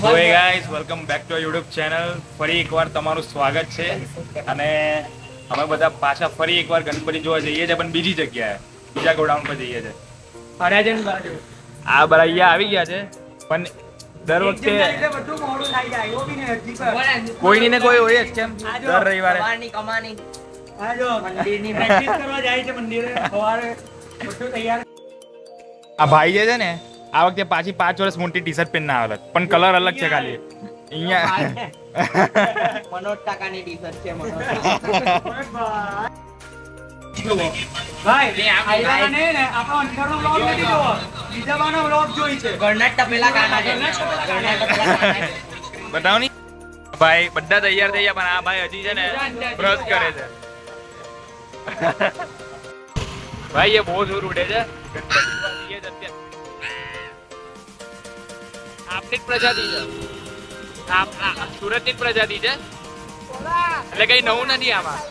સો હે guys, welcome back to YouTube channel. ફરી એકવાર તમારું સ્વાગત છે અને અમે બધા પાછા ફરી એકવાર ગણપતિ જોવા જઈએ છીએ, પણ બીજી જગ્યાએ, બીજા ગોડાઉન પર જઈએ છીએ. આ બધા અહીંયા આવી ગયા છે, પણ દર વખતે કોઈ ને કોઈ હોય જ કેમ દર રવિવારે આ ભાઈ જે છે ને આ વખતે પાછી 5 વર્ષ મોટી ટી શર્ટ પહેરીને આવેલા, પણ કલર અલગ છે ખાલી. અહીંયા મનોજ કાકાની ટી શર્ટ છે. ભાઈ આઈલા ને આપણો અંદરનો વ્લોગ નથી જોવો, બીજા બાનો વ્લોગ જોઈ છે. ગણનાટ તપેલા કાના છે. બતાવો ની ભાઈ, બધા તૈયાર થઈ ગયા, પણ આ ભાઈ હજી છે ને બ્રશ કરે છે. ભાઈ એ બહુ જોર ઉડે છે. આપની જ પ્રજાતિ છે, સુરત ની પ્રજાતિ છે, એટલે કઈ નવું નથી આમાં.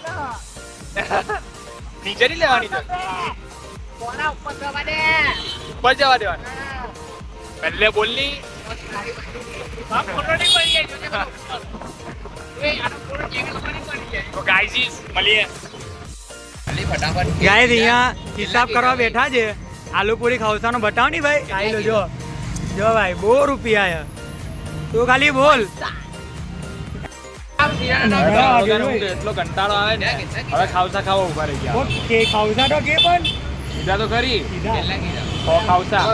નીચે નહીં લેવાની છે, ઉપર જવા દેવાની. પહેલે બોલની ગાઈઝ મળીએ. ગાઈસ અહીંયા હિસાબ કરવા બેઠા છે. આલુ પૂરી ખાવસાનો બતાવ ની ભાઈ. આઈ લો જો ભાઈ, બહુ રૂપિયા છે, તું ખાલી બોલ. એટલો કંટાળો આવે ને, હવે ખાવસા ખાવા ઉભા રહી ગયા. કે ખાવસા તો કે પણ સીધા તો ખરી ખાવસા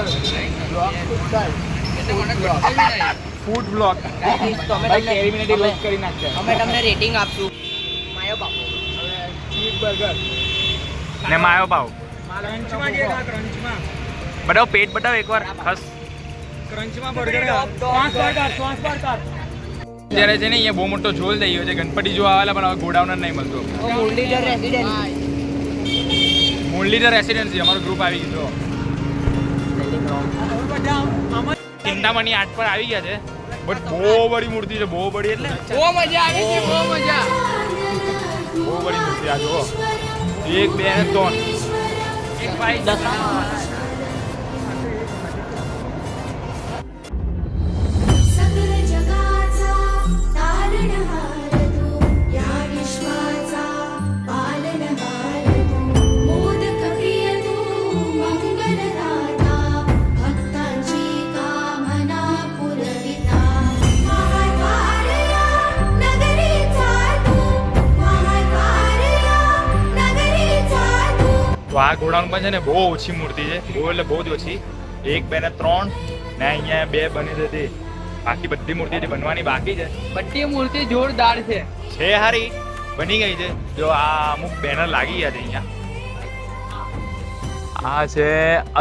ફૂડ બ્લોગ કરી નાખશે. અમે તમને રેટિંગ આપશું. માયો બાપુ ને માયો ભાવ ક્રંચમાં જે ખા, ક્રંચમાં બતાવો, પેટ બતાવો એકવાર. ખસ ક્રંચમાં બર્ગર શ્વાસ બર્ગર. અત્યારે છે ને અહીંયા બહુ મોટો ઝોલ થઈ ગયો છે. ગણપતિ જોવા આવેલા, પણ હવે ગોડાઉન જ નહીં મળતો. મુરલીધર રેસિડેન્સી અમારું ગ્રુપ આવી ગયું. ચિંતામણી 8 પર આવી ગયા છે, બટ બહુ બડી મૂર્તિ છે, બહુ બડી, એટલે બહુ મજા આવી છે, બહુ મજા. બહુ બડી મૂર્તિ. આ જુઓ, 1 2 અને 3 એક ભાઈ 10. सकल जगाचा तारणहार तू या विश्वाचा पालनहार तू मोदक प्रिय तू मंगलदाता भक्तांची कामना पुरविता महाद्वारया नगरीचा तू महाद्वारया नगरीचा तू. તો આ ગોડાઉન પર છે ને બહુ ઓછી મૂર્તિ છે, બહુ એટલે બહુ જ ઓછી. 1 2 ને 3 ને અહીંયા 2 બની હતી. બાકી બધી મૂર્તિ બનવાની બાકી છે. બધી મૂર્તિ જોરદાર છે. હારી બની ગઈ છે. જો આ અમુક બેનર લાગી ગયા છે અહીંયા. આ છે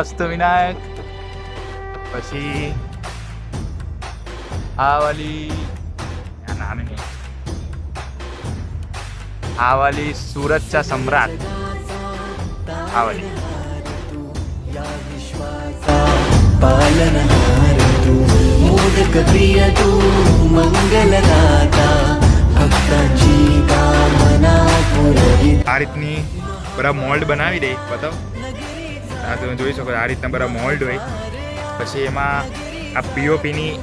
અષ્ટવિનાયક, પછી આ વાલી નામ નહીં, આ વાલી સુરતचा सम्राट, આ વાલી पालनहार तू मोदक प्रिय तू मंगलदाता भक्तांची कामना पुरविता. આ રીતની બધા મોલ્ડ બનાવી દે. બતાવ, આ તમે જોઈ શકો આ રીતના બધા મોલ્ડ હોય. પછી એમાં આ પીઓપીની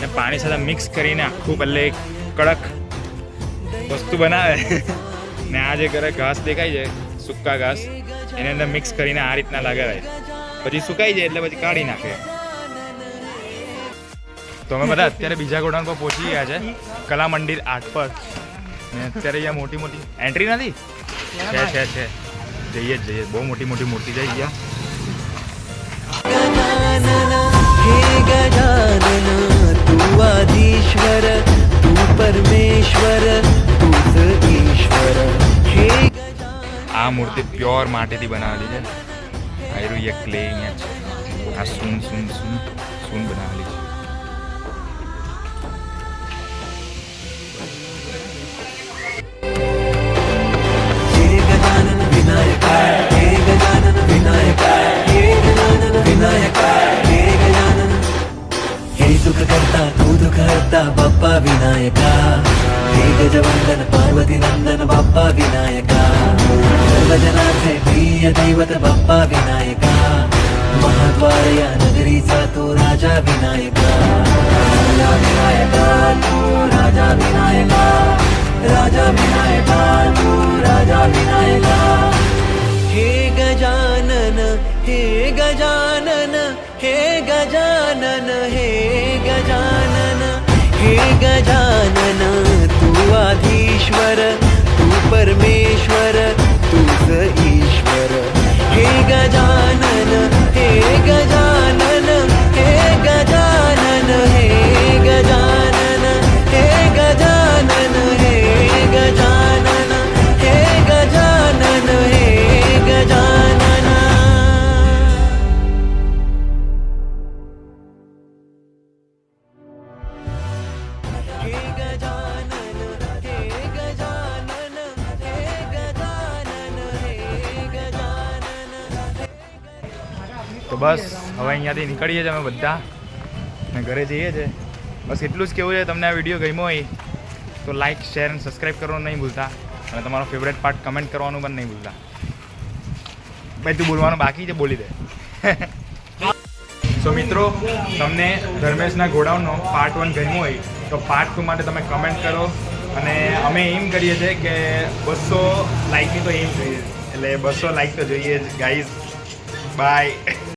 ને પાણી સાથે મિક્સ કરીને આખું પહેલે કડક વસ્તુ બનાવે. ને આ જે ઘરે ઘાસ દેખાય છે, સૂકા ઘાસ, એની અંદર મિક્સ કરીને આ રીતના લગાવે. પછી સુકાઈ જાય એટલે પછી કાઢી નાખે. તો અમે બધા અત્યારે બીજા ગોડાઉન પર પહોંચી ગયા છે, કલા મંદિર 8 પર. ને અત્યારે અહીંયા મોટી મોટી એન્ટ્રી નથી, છે જઈએ જ જઈએ. બહુ મોટી મોટી મૂર્તિ છે અહીંયા. हे गजानन तू आदिश्वर तू परमेश्वर तूच ईश्वर. हे આ મૂર્તિ પ્યોર માટીથી બનાવેલી છે. આયરું એક ક્લે અહીંયા છે. આ સૂન બનાવેલી છે. हे गजानन विनायक हे गजानन विनायक हे गजानन विनायक हे गजानन. हे सुख करता तू दुख हरता बाप्पा विनायका. हे गजवंदन पार्वती नंदन बाप्पा विनायका. सर्वजनाचे प्रिय दैवत बाप्पा विनायका. महाद्वार या नगरीचा तो राजा विनायका. हे गजानन तू आधीश्वर तू परमेश्वर तूच ईश्वर हे गजानन हे गजानन हे गजानन हे गजानन हे गजानन हे गजानन हे गजानन हे गजानन हे गजानन हे गजानन हे गजानन हे गजानन તો બસ હવે અહીંયાથી નીકળીએ છીએ અમે બધા ને ઘરે જઈએ છીએ. બસ એટલું જ કહેવું છે. તમને આ વિડીયો ગમ્યો હોય તો લાઇક શેર અને સબસ્ક્રાઈબ કરવાનું નહીં ભૂલતા અને તમારો ફેવરેટ પાર્ટ કમેન્ટ કરવાનું પણ નહીં ભૂલતા. ભાઈ તું બોલવાનું બાકી છે, બોલી દે. સો મિત્રો, તમને ધર્મેશના ગોડાઉનનો પાર્ટ 1 ગમ્યો હોય તો પાર્ટ 2 માટે તમે કમેન્ટ કરો. અને અમે એમ કરીએ છીએ કે 200 લાઇકની તો એમ જોઈએ, એટલે 200 લાઇક તો જોઈએ જ ગાઈઝ. બાય.